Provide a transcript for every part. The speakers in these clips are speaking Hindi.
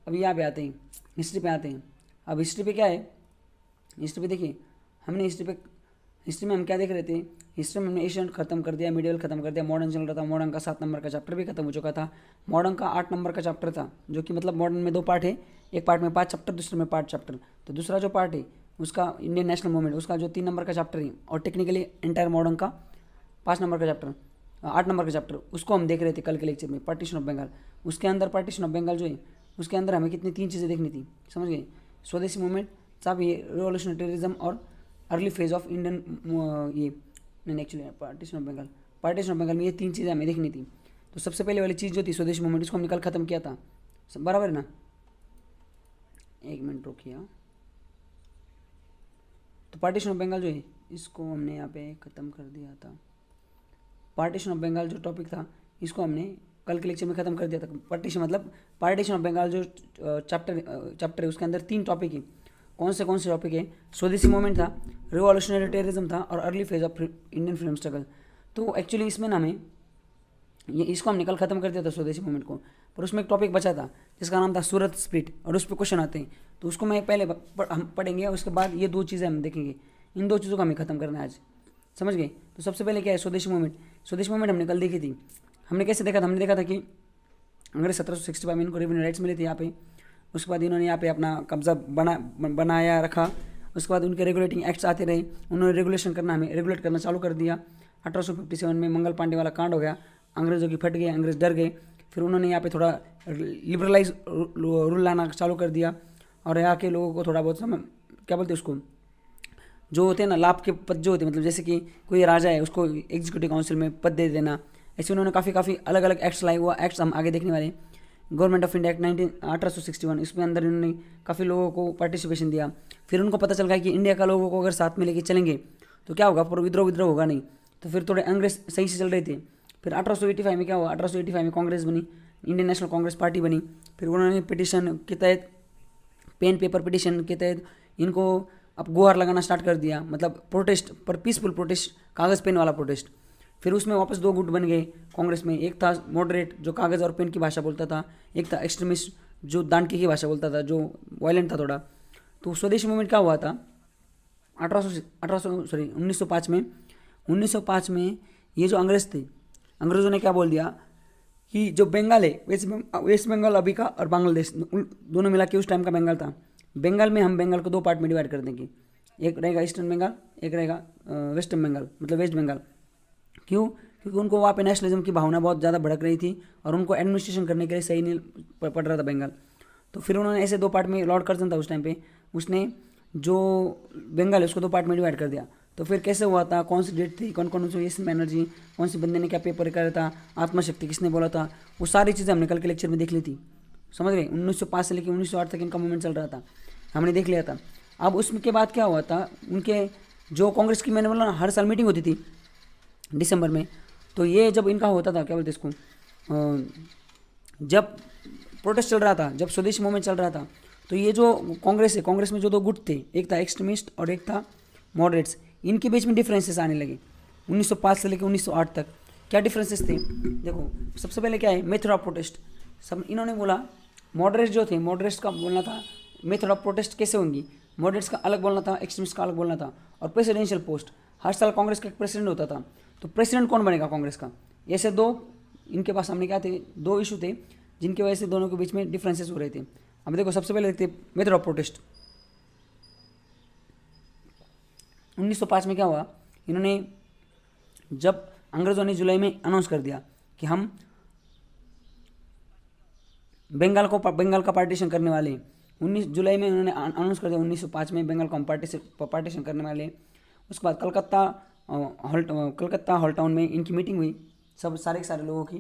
अभी यहाँ पे आते हैं, हिस्ट्री पे आते हैं। अब हिस्ट्री पे क्या है, हिस्ट्री पे देखिए हमने हिस्ट्री में हम क्या देख रहे थे, हिस्ट्री में हमने एशियन खत्म कर दिया, मिडियल खत्म कर दिया, मॉडर्न चल रहा था, मॉडर्न का 7 नंबर का चैप्टर भी खत्म हो चुका था, मॉडर्न का 8 नंबर का चैप्टर था, जो कि मतलब मॉडर्न में 2 पार्ट है, एक पार्ट में 5 चैप्टर, दूसरे में 5 चैप्टर। तो दूसरा जो पार्ट है उसका इंडियन नेशनल मूवमेंट, उसका जो 3 नंबर का चैप्टर है, और टेक्निकली एंटायर मॉडर्न का 5 नंबर का चैप्टर, 8 नंबर का चैप्टर, उसको हम देख रहे थे कल के लेक्चर में, पार्टीशन ऑफ बंगाल। उसके अंदर पार्टीशन ऑफ बंगाल जो है उसके अंदर हमें कितनी 3 चीज़ें देखनी थी, समझ गए, स्वदेशी मूवमेंट, सब ये रिवोल्यूशनरी और अर्ली फेज ऑफ इंडियन ये नहीं एक्चुअली पार्टीशन ऑफ बंगाल में ये 3 चीज़ें हमें देखनी थी। तो सबसे पहले वाली चीज़ जो थी स्वदेशी मूवमेंट, इसको हमने कल खत्म किया था, सब बराबर है ना। 1 मिनट रुकिए। तो पार्टीशन ऑफ बंगाल जो है इसको हमने यहाँ पे ख़त्म कर दिया था। पार्टीशन ऑफ बंगाल जो टॉपिक था इसको हमने कल के लेक्चर में ख़त्म कर दिया था। पार्टीशन ऑफ बंगाल जो चैप्टर है उसके अंदर 3 टॉपिक है। कौन से टॉपिक है, स्वदेशी मूवमेंट था, रिवॉल्यूशनरी टेररिज्म था, और early phase of Indian freedom struggle. तो एक्चुअली इसमें ना हमें इसको हमने कल ख़त्म कर दिया था स्वदेशी मूवमेंट को, पर उसमें एक टॉपिक बचा था जिसका नाम था सूरत स्प्लिट, और उस पर क्वेश्चन आते हैं। तो उसको मैं पहले हम पढ़ेंगे, और उसके बाद ये 2 चीज़ें हम देखेंगे। इन 2 चीज़ों को हमें ख़त्म करना है आज, समझ गए। तो सबसे पहले क्या है, स्वदेशी मूवमेंट हमने कल देखी थी। हमने कैसे देखा था, हमने देखा था कि अंग्रेज 1765 में इनको रेवेन्यू राइट्स मिले थे यहाँ पे। उसके बाद इन्होंने यहाँ पे अपना कब्जा बनाया रखा। उसके बाद उनके रेगुलेटिंग एक्ट्स आते रहे, उन्होंने रेगुलेट करना चालू कर दिया। 1857 में मंगल पांडे वाला कांड हो गया, अंग्रेज़ों की फट गए, अंग्रेज डर गए। फिर उन्होंने यहाँ पे थोड़ा लिबरलाइज रूल लाना चालू कर दिया, और यहाँ के लोगों को थोड़ा बहुत क्या बोलते हैं उसको, जो होते हैं ना लाभ के पद जो होते हैं, मतलब जैसे कि कोई राजा है उसको एग्जीक्यूटिव काउंसिल में पद दे देना, ऐसे उन्होंने काफ़ी अलग अलग एक्ट्स लाए। हुआ एक्ट्स हम आगे देखने वाले हैं। गवर्नमेंट ऑफ इंडिया एक्ट 1861, इसमें अंदर इन्होंने काफ़ी लोगों को पार्टिसिपेशन दिया। फिर उनको पता चल गया कि इंडिया का लोगों को अगर साथ में लेके चलेंगे तो क्या होगा, पर विद्रोह होगा नहीं। तो फिर थोड़े अंग्रेज सही से चल रहे थे। फिर 1885 में क्या हुआ, 1885 में कांग्रेस बनी, इंडियन नेशनल कांग्रेस पार्टी बनी। फिर उन्होंने पिटिशन के तहत, पेन पेपर पिटिशन के तहत इनको अब गुहार लगाना स्टार्ट कर दिया, मतलब प्रोटेस्ट, पर पीसफुल प्रोटेस्ट, कागज़ पेन वाला प्रोटेस्ट। फिर उसमें वापस 2 गुट बन गए कांग्रेस में, एक था मॉडरेट जो कागज़ और पेन की भाषा बोलता था, एक था एक्सट्रीमिस्ट जो दांडकी की भाषा बोलता था, जो वायलेंट था थोड़ा। तो स्वदेशी मूवमेंट क्या हुआ था 1905 में ये जो अंग्रेज थे, अंग्रेज़ों ने क्या बोल दिया कि जो बंगाल है, वेस्ट बंगाल अभी का और बांग्लादेश दोनों मिला के उस टाइम का बंगाल था। बंगाल में हम बंगाल को 2 पार्ट में डिवाइड कर देंगे, एक रहेगा ईस्टर्न बंगाल, एक रहेगा वेस्टर्न बंगाल, मतलब वेस्ट बंगाल। क्यों? क्योंकि उनको वहाँ पे नेशनलिज्म की भावना बहुत ज़्यादा भड़क रही थी, और उनको एडमिनिस्ट्रेशन करने के लिए सही नहीं पड़ रहा था बंगाल। तो फिर उन्होंने ऐसे 2 पार्ट में, लॉर्ड कर्जन था उस टाइम पे, उसने जो बंगाल है उसको 2 पार्ट में डिवाइड कर दिया। तो फिर कैसे हुआ था, कौन सी डेट थी, कौन कौन सी इसमें बैनर्जी, कौन सी बंदे ने क्या पेपर करा था, आत्मशक्ति किसने बोला था, वो सारी चीज़ें हमने कल के लेक्चर में देख ली थी, समझ गए। 1905 से लेकर 1908 तक इनका मूवमेंट चल रहा था, हमने देख लिया था। अब उसके बाद क्या हुआ था, उनके जो कांग्रेस की, मैंने बोला हर साल मीटिंग होती थी दिसंबर में। तो ये जब इनका होता था, क्या बोलते इसको, जब प्रोटेस्ट चल रहा था, जब स्वदेशी मूवमेंट चल रहा था, तो ये जो कांग्रेस है, कांग्रेस में जो 2 गुट थे, एक था एक्सट्रीमिस्ट और एक था मॉडरेट्स, इनके बीच में डिफरेंसेस आने लगे 1905 से लेकर 1908 तक। क्या डिफरेंसेस थे, देखो सबसे पहले क्या है, मेथड ऑफ प्रोटेस्ट। सब इन्होंने बोला, मॉडरेट्स जो थे, मॉडरेट्स का बोलना था मेथड ऑफ प्रोटेस्ट कैसे होंगी, मॉडरेट्स का अलग बोलना था, एक्सट्रीमिस्ट का अलग बोलना था। और प्रेसिडेंशियल पोस्ट, हर साल कांग्रेस का एक प्रेसिडेंट होता था, तो प्रेसिडेंट कौन बनेगा कांग्रेस का, ऐसे 2 इनके पास सामने क्या थे, 2 इशू थे जिनकी वजह से दोनों के बीच में डिफरेंसेस हो रहे थे। अब देखो सबसे पहले देखते मेथड ऑफ प्रोटेस्ट। 1905 में क्या हुआ, इन्होंने जब अंग्रेजों ने जुलाई में अनाउंस कर दिया कि हम बंगाल का पार्टीशन करने वाले हैं, 19 जुलाई में उन्होंने अनाउंस कर दिया 1905 में बंगाल को हम पार्टीशन करने वाले हैं। उसके बाद कलकत्ता हॉल टाउन में इनकी मीटिंग हुई, सब सारे लोगों की।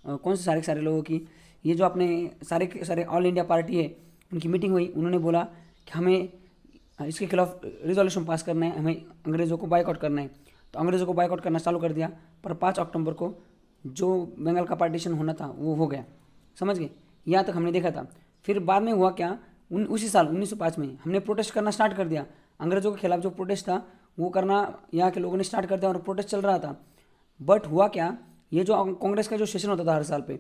कौन से सारे लोगों की, ये जो अपने सारे ऑल इंडिया पार्टी है उनकी मीटिंग हुई। उन्होंने बोला कि हमें इसके खिलाफ रिजोल्यूशन पास करना है, हमें अंग्रेज़ों को बाइकआउट करना है। तो अंग्रेज़ों को बाइकआउट करना चालू कर दिया, पर 5 अक्टूबर को जो बंगाल का पार्टीशन होना था वो हो गया, समझ गए। यहाँ तक हमने देखा था। फिर बाद में हुआ क्या, उसी साल 1905 में हमने प्रोटेस्ट करना स्टार्ट कर दिया। अंग्रेज़ों के खिलाफ जो प्रोटेस्ट था वो करना यहाँ के लोगों ने स्टार्ट कर दिया, और प्रोटेस्ट चल रहा था। बट हुआ क्या, ये जो कांग्रेस का जो सेशन होता था हर साल पे,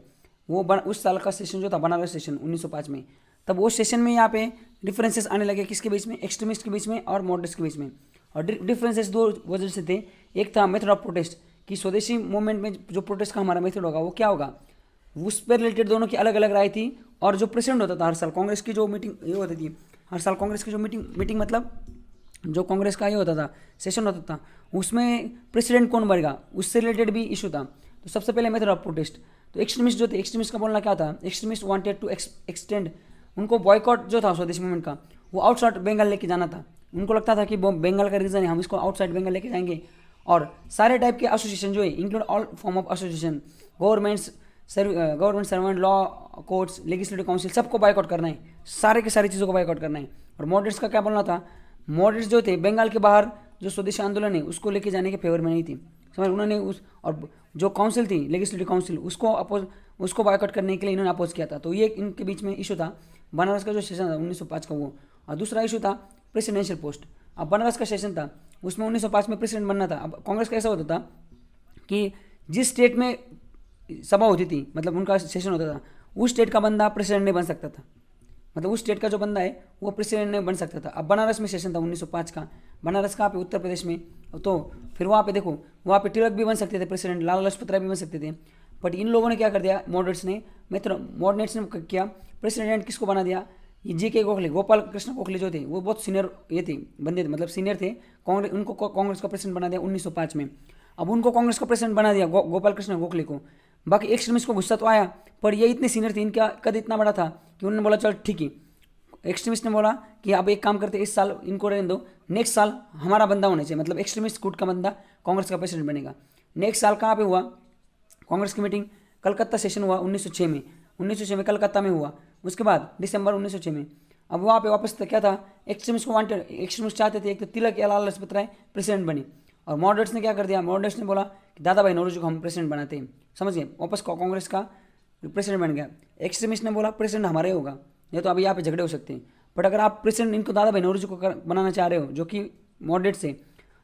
उस साल का सेशन जो था बनारस सेशन 1905 में, तब वो सेशन में यहाँ पे डिफरेंसेस आने लगे किसके बीच में, एक्सट्रीमिस्ट के बीच में और मॉडरेट्स के बीच में। और डिफरेंसेस दो वजह से थे। एक था मेथड ऑफ प्रोटेस्ट, कि स्वदेशी मूवमेंट में जो प्रोटेस्ट का हमारा मेथड होगा वो क्या होगा, उस पर रिलेटेड दोनों की अलग अलग राय थी। और जो प्रेसिडेंट होता था हर साल कांग्रेस की जो मीटिंग ये होती थी, हर साल कांग्रेस की जो मीटिंग मतलब जो कांग्रेस का ये होता था सेशन होता था, उसमें प्रेसिडेंट कौन बनेगा उससे रिलेटेड भी इशू था। तो सबसे पहले मेथड ऑफ प्रोटेस्ट, तो एक्सट्रीमिस्ट जो थे, एक्सट्रीमिस्ट का बोलना क्या था, एक्सट्रीमिस्ट वांटेड टू एक्सटेंड, उनको बॉयकॉट जो था स्वदेशी मूवमेंट का वो आउटसाइड बंगाल लेके जाना था। उनको लगता था कि बंगाल का रीजन है, हम इसको आउटसाइड बंगाल लेके जाएंगे। और सारे टाइप के एसोसिएशन जो है, include all form of association, government servant, law courts, legislative council, सबको बायकॉट करना है, सारे के सारी चीज़ों को बायकॉट करना है। और मॉडरेट्स का क्या बोलना था, मॉडरेट्स जो थे बंगाल के बाहर जो स्वदेशी आंदोलन है उसको लेके जाने के फेवर में नहीं थी, समझ। उन्होंने उस और जो काउंसिल थी लेजिस्लेटिव काउंसिल उसको बायकॉट करने के लिए इन्होंने अपोज किया था। तो ये इनके बीच में इशू था बनारस का जो सेशन था 1905 का वो। और दूसरा इशू था प्रेसिडेंशियल पोस्ट। अब बनारस का सेशन था उसमें 1905 में प्रेसिडेंट बनना था। अब कांग्रेस का ऐसा होता था कि जिस स्टेट में सभा होती थी, मतलब उनका सेशन होता था, उस स्टेट का बंदा प्रेसिडेंट नहीं बन सकता था, मतलब उस स्टेट का जो बंदा है वो प्रेसिडेंट नहीं बन सकता था। अब बनारस में सेशन था 1905 का, बनारस कहाँ पे, उत्तर प्रदेश में। तो फिर वहाँ पे देखो, वहाँ पे तिलक भी बन सकते थे प्रेसिडेंट, लाला लाजपत राय भी बन सकते थे। बट इन लोगों ने क्या कर दिया, मॉडरेट्स ने किया, प्रेसिडेंट किसको बना दिया, ये जी के गोखले, गोपाल कृष्ण गोखले जो थे वो बहुत सीनियर ये थे बंदे थे, मतलब सीनियर थे कांग्रेस, उनको कांग्रेस का प्रेसिडेंट बना दिया 1905 में। अब उनको कांग्रेस का प्रेसिडेंट बना दिया गोपाल कृष्ण गोखले को। बाकी एक्सट्रीमिस्ट को गुस्सा तो आया, पर ये इतने सीनियर थे, इनका कद इतना बड़ा था कि उन्होंने बोला चल ठीक है। एक्सट्रीमिस्ट ने बोला कि अब एक काम करते, इस साल इनको रहने दो, नेक्स्ट साल हमारा बंदा होना चाहिए, मतलब एक्सट्रीमिस्ट गुट का बंदा कांग्रेस का प्रेसिडेंट बनेगा। नेक्स्ट साल कहाँ पे हुआ कांग्रेस की मीटिंग, कलकत्ता सेशन हुआ 1906 में, 1906 में कलकत्ता में हुआ। उसके बाद दिसंबर 1906 में अब वहाँ पे वापस क्या था, एक्सट्रीमिस्ट को वांटेड, एक्सट्रीमिस्ट चाहते थे एक तो तिलक या लाला लाजपत राय प्रेसिडेंट बने। और मॉडरेट्स ने क्या कर दिया, मॉडरेट्स ने बोला कि दादा भाई नौरोजी को हम प्रेसिडेंट बनाते हैं, समझ गए, वापस कांग्रेस का प्रेसिडेंट बन गया। एक्सट्रीमिस्ट ने बोला प्रेसिडेंट हमारे होगा, ये तो अभी यहाँ पे झगड़े हो सकते हैं, बट अगर आप प्रेसिडेंट इनको दादा भाई नौरोजी को बनाना चाह रहे हो जो कि मॉडरेट से,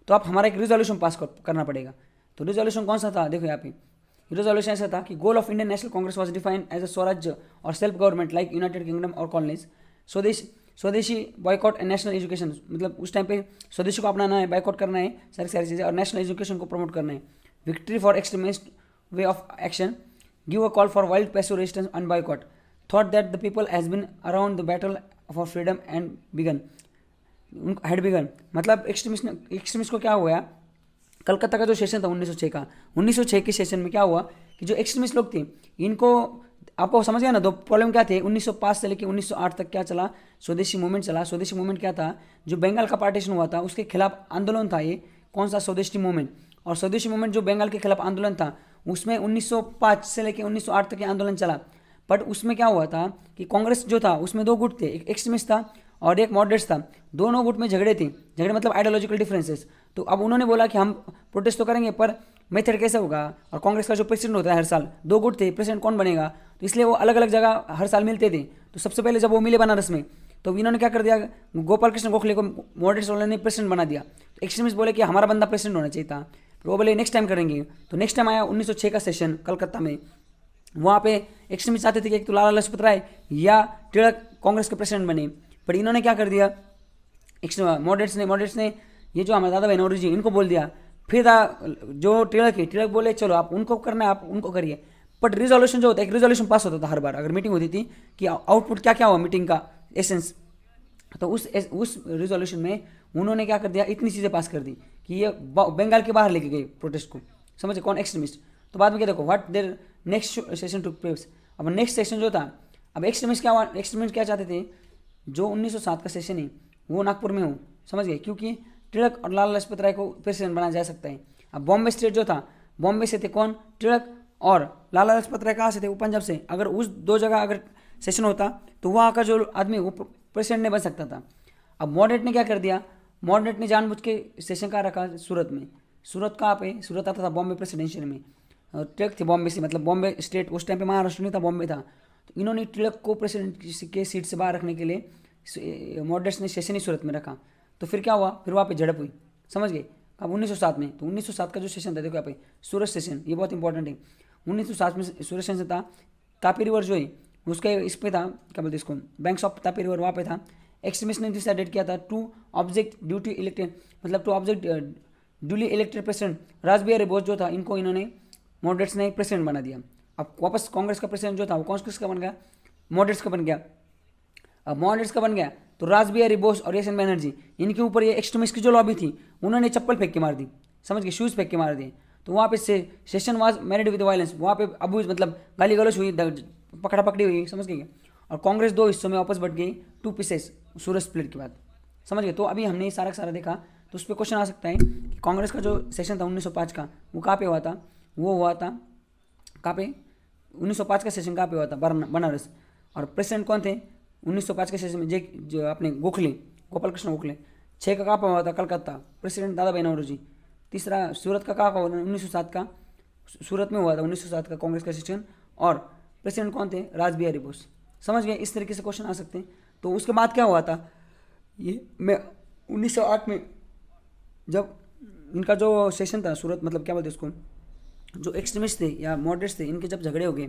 तो आप हमारा एक रिजोल्यूशन पास करना पड़ेगा। तो रिजोल्यूशन कौन सा था, देखो यहाँ पे रिजोल्यूशन ऐसा था कि goal of Indian National Congress was defined as a swarajya और self government like United Kingdom और colonies. Swadeshi boycott and national education, मतलब उस टाइम पे स्वदेशी को अपनाना है, बायकॉट करना है सारी चीज़ें, और नेशनल एजुकेशन को प्रमोट करना है। Victory for extremist way of action, give a call for wild passive resistance and boycott, thought that the people has been around the battle for freedom and begun. मतलब एक्सट्रीमिस्ट को क्या हुआ, कलकत्ता का जो सेशन था 1906 का, 1906 के सेशन में क्या हुआ कि जो एक्सट्रीमिस्ट लोग थे इनको, आपको समझ गया ना, दो प्रॉब्लम क्या थे 1905 से लेकर 1908 तक क्या चला, स्वदेशी मूवमेंट चला। स्वदेशी मूवमेंट क्या था, जो बंगाल का पार्टीशन हुआ था उसके खिलाफ आंदोलन था ये, कौन सा, स्वदेशी मूवमेंट। और स्वदेशी मूवमेंट जो बंगाल के खिलाफ आंदोलन था उसमें 1905 से लेकर 1908 तक के आंदोलन चला। बट उसमें क्या हुआ था कि कांग्रेस जो था उसमें दो गुट थे, एक एक्सट्रीमिस्ट था और एक मॉडरेट्स था, दोनों गुट में झगड़े थे, झगड़े मतलब आइडियोलॉजिकल डिफरेंसेस। तो अब उन्होंने बोला कि हम प्रोटेस्ट तो करेंगे पर मेथड कैसे होगा, और कांग्रेस का जो प्रेसिडेंट होता है हर साल, दो गुट थे, प्रेसिडेंट कौन बनेगा, तो इसलिए वो अलग अलग जगह हर साल मिलते थे। तो सबसे पहले जब वो मिले बनारस में, तो इन्होंने क्या कर दिया, गोपाल कृष्ण गोखले को मॉडरेट्स वालों ने प्रेसिडेंट बना दिया। तो एक्सट्रीमिस्ट बोले कि हमारा बंदा प्रेसिडेंट होना चाहिए था, तो वो बोले नेक्स्ट टाइम करेंगे। तो नेक्स्ट टाइम आया 1906 का सेशन कलकत्ता में, वहाँ पे एक्सट्रीमिस्ट चाहते थे कि एक तो लाला लाजपत राय या तिलक कांग्रेस के प्रेसिडेंट बने, पर इन्होंने क्या कर दिया, मॉडरेट्स ने ये जो हमारे दादा भाई नौरोजी इनको बोल दिया। फिर जो तिलक बोले चलो आप उनको करना है आप उनको करिए। बट रिजोल्यूशन जो होता है, एक रिजोल्यूशन पास होता था हर बार अगर मीटिंग होती थी कि आउटपुट क्या क्या हुआ मीटिंग का एसेंस, तो उस रिजोल्यूशन में उन्होंने क्या कर दिया, इतनी चीज़ें पास कर दी कि ये बंगाल के बाहर लेके गए प्रोटेस्ट को, समझे, कौन, एक्सट्रीमिस्ट। तो बाद में क्या देखो what there next session took place. अब नेक्स्ट सेशन जो था, अब एक्सट्रीमिस्ट क्या चाहते थे, जो 1907 का सेशन है वो नागपुर में हो, समझ गए, क्योंकि तिलक और लाला लाजपत राय को प्रेसिडेंट बनाया जा सकता है। अब बॉम्बे स्टेट जो था, बॉम्बे से थे कौन, तिलक, और लाला लाजपत राय कहाँ से थे, वो पंजाब से। अगर उस दो जगह अगर सेशन होता तो वहाँ का जो आदमी वो प्रेसिडेंट नहीं बन सकता था। अब मॉडरेट ने क्या कर दिया, मॉडरेट ने जानबूझ के सेशन कहाँ रखा, सूरत में। सूरत कहाँ पे, सूरत आता था बॉम्बे प्रेसिडेंशियल में, तिलक थे बॉम्बे से, मतलब बॉम्बे स्टेट उस टाइम पे महाराष्ट्र नहीं था, बॉम्बे था। तो इन्होंने तिलक को प्रेसिडेंट के सीट से बाहर रखने के लिए मॉडरेट्स ने सेशन ही सूरत में रखा। तो फिर क्या हुआ, फिर वहाँ पे झड़प हुई, समझ गए। अब 1907 में, तो 1907 का जो सेशन था देखो यहाँ पे सूरत सेशन, ये बहुत इंपॉर्टेंट है। 1907 में सूरत सेशन था, तापी रिवर जो है उसके इस पे था, क्या बोलते इसको, बैंक्स ऑफ तापी रिवर, वहाँ पे था। एक्सट्रीमिस्ट ने डिसाइडेड किया था टू ऑब्जेक्ट ड्यूटी इलेक्टेड, मतलब to object duly elected president Raj Bihari Bose जो था, इनको इन्होंने मॉडरेट्स ने प्रेसिडेंट बना दिया। अब वापस कांग्रेस का प्रेसिडेंट जो था वो कांग्रेस का बन गया, मॉडरेट्स का बन गया। अब मॉडरेट्स का बन गया तो राज बिहारी बोस और एस एन बैनर्जी, इनके ऊपर ये एक्सट्रीमिस्ट की जो लॉबी थी उन्होंने चप्पल फेंक के मार दी, समझ गए, शूज़ फेंक के मार दिए। तो वहाँ पे session was married with violence, वहाँ पे अबूज मतलब गाली गलौज हुई, पकड़ा पकड़ी हुई, समझ गए। और कांग्रेस दो हिस्सों में वापस बढ़ गई, 2 पीसेस, सूरत स्प्लिट के बाद, समझ गए। तो अभी हमने ये सारा का सारा देखा, तो उस पर क्वेश्चन आ सकता है कि कांग्रेस का जो सेशन था 1905 का, वो कहाँ पे हुआ था, वो हुआ था कहाँ पे, 1905 का सेशन कहाँ पे हुआ था, बनारस। और प्रेसिडेंट कौन थे 1905 के सेशन में, जो अपने गोखले, गोपाल कृष्ण गोखले। 6 का कहाँ पे हुआ था, कलकत्ता, प्रेसिडेंट दादा भाई नौरोजी। तीसरा सूरत का कहाँ का हुआ था, 1907 का, सूरत में हुआ था 1907 का कांग्रेस का सेशन। और प्रेसिडेंट कौन थे, राज बिहारी बोस, समझ गए। इस तरीके से क्वेश्चन आ सकते हैं। तो उसके बाद क्या हुआ था, ये मैं 1908 में जब इनका जो सेशन था सूरत, मतलब क्या बोलते उसको, जो एक्सट्रीमिस्ट थे या मॉडरेट्स थे, इनके जब झगड़े हो गए,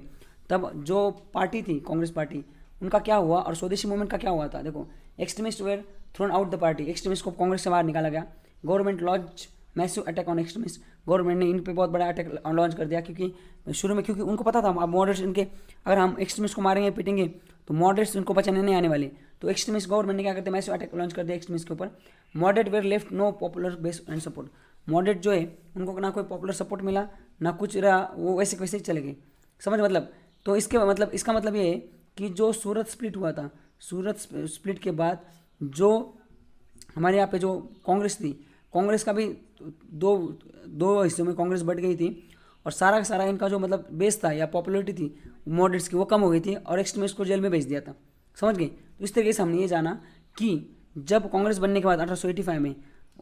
तब जो पार्टी थी कांग्रेस पार्टी, उनका क्या हुआ और स्वदेशी मूवमेंट का क्या हुआ था। देखो, extremist were thrown out the party, extremist को कांग्रेस से बाहर निकाला गया। Government launch massive attack on extremist, government ने इन पे बहुत बड़ा अटैक लॉन्च कर दिया, क्योंकि शुरू में, क्योंकि उनको पता था अब मॉडरेट्स इनके, अगर हम एक्सट्रीमिस्ट को मारेंगे पीटेंगे तो मॉडरेट्स इनको बचाने नहीं आने वाले। तो एक्सट्रीमिस्ट गवर्नमेंट ने क्या करते हैं, मैसिव अटैक लॉन्च कर दिया एक्सट्रीमिस्ट के ऊपर। Moderate where left no popular base and support, moderate जो है उनको ना कोई पॉपुलर सपोर्ट मिला ना कुछ रहा, वो वैसे वैसे ही चले गए, समझ मतलब। तो इसके मतलब इसका मतलब ये है कि जो सूरत स्प्लिट हुआ था, सूरत स्प्लिट के बाद जो हमारे यहाँ पे जो कांग्रेस थी, कांग्रेस का भी दो हिस्सों में कांग्रेस बढ़ गई थी। और सारा का सारा इनका जो मतलब बेस था या पॉपुलरिटी थी मॉडरेट्स की, वो कम हो गई थी और एक्सट्रीमिस्ट को जेल में भेज दिया था, समझ गए। तो इस तरीके से हमने ये जाना कि जब कांग्रेस बनने के बाद 1885 में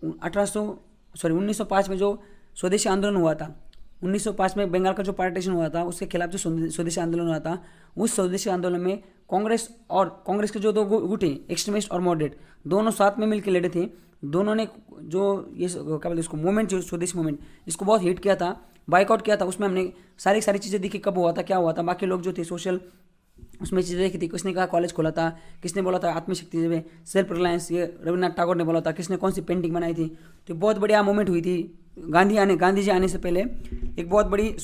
1905 में जो स्वदेशी आंदोलन हुआ था, 1905 में बंगाल का जो पार्टीशन हुआ था उसके खिलाफ जो स्वदेशी आंदोलन हुआ था, उस स्वदेशी आंदोलन में कांग्रेस के जो दो गुट हैं, एक्सट्रीमिस्ट और मॉडरेट, दोनों साथ में मिलकर लड़े थे। दोनों ने जो ये क्या बोलते इसको मूवमेंट, जो स्वदेशी मूवमेंट, इसको बहुत हिट किया था, बाइकआउट किया था। उसमें हमने सारी चीज़ें देखी, कब हुआ था, क्या हुआ था, बाकी लोग जो थे सोशल उसमें चीज़ें देखी थी। किसने कहा कॉलेज खोला था, किसने बोला था आत्मशक्ति में सेल्फ रिलायंस, ये रविन्द्रनाथ टैगोर ने बोला था, किसने कौन सी पेंटिंग बनाई थी। तो बहुत बढ़िया मूवमेंट हुई थी। गांधी जी आने से पहले एक बहुत बड़ी,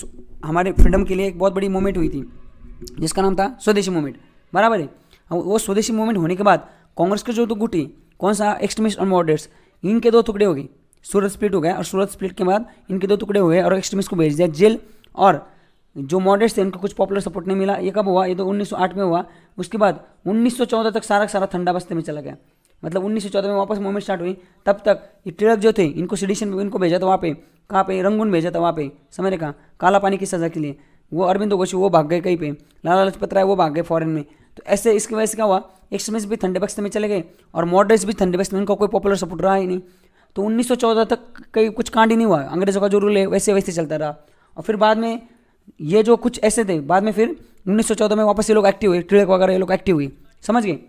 हमारे फ्रीडम के लिए एक बहुत बड़ी मूवमेंट हुई थी जिसका नाम था स्वदेशी मूवमेंट, बराबर है। वो स्वदेशी मूवमेंट होने के बाद कांग्रेस के जो दो गुट हैं, कौन सा, एक्सट्रीमिस्ट और मॉडरेट्स, इनके दो टुकड़े हो गए, सूरत स्प्लिट हो गया। और सूरत स्प्लिट के बाद इनके दो टुकड़े हुए और एक्सट्रीमिस्ट को भेज दिया जेल। और जो मॉडरेट्स थे इनको कुछ पॉपुलर सपोर्ट नहीं मिला। ये कब हुआ, ये तो 1908 में हुआ। उसके बाद 1914 तक सारा ठंडा बस्ते में चला गया, मतलब 1914 में वापस मूवमेंट स्टार्ट हुई। तब तक ये टिळक जो थे, इनको सिडिशन में इनको भेजा था वहाँ पे, कहाँ पे, रंगून भेजा था वहाँ पे, समझ रहे, कहाँ, काला पानी की सज़ा के लिए। वो अरविंदो घोष वो भाग गए कहीं पे, लाला लाजपत राय वो भाग गए फॉरेन में। तो ऐसे इसकी वजह से क्या हुआ, एक्सट्रीमिस्ट भी ठंडे बस्ते में चले गए और मॉडरेट्स भी ठंडे बस्ते में, इनको कोई पॉपुलर सपोर्ट रहा ही नहीं। तो 1914 तक कहीं कुछ कांड ही नहीं हुआ, अंग्रेजों का जो रूल है वैसे वैसे चलता रहा। और फिर बाद में ये जो कुछ ऐसे थे, बाद में फिर 1914 में वापस ये लोग एक्टिव हुए, टिळक वगैरह ये लोग एक्टिव हुए, समझ गए।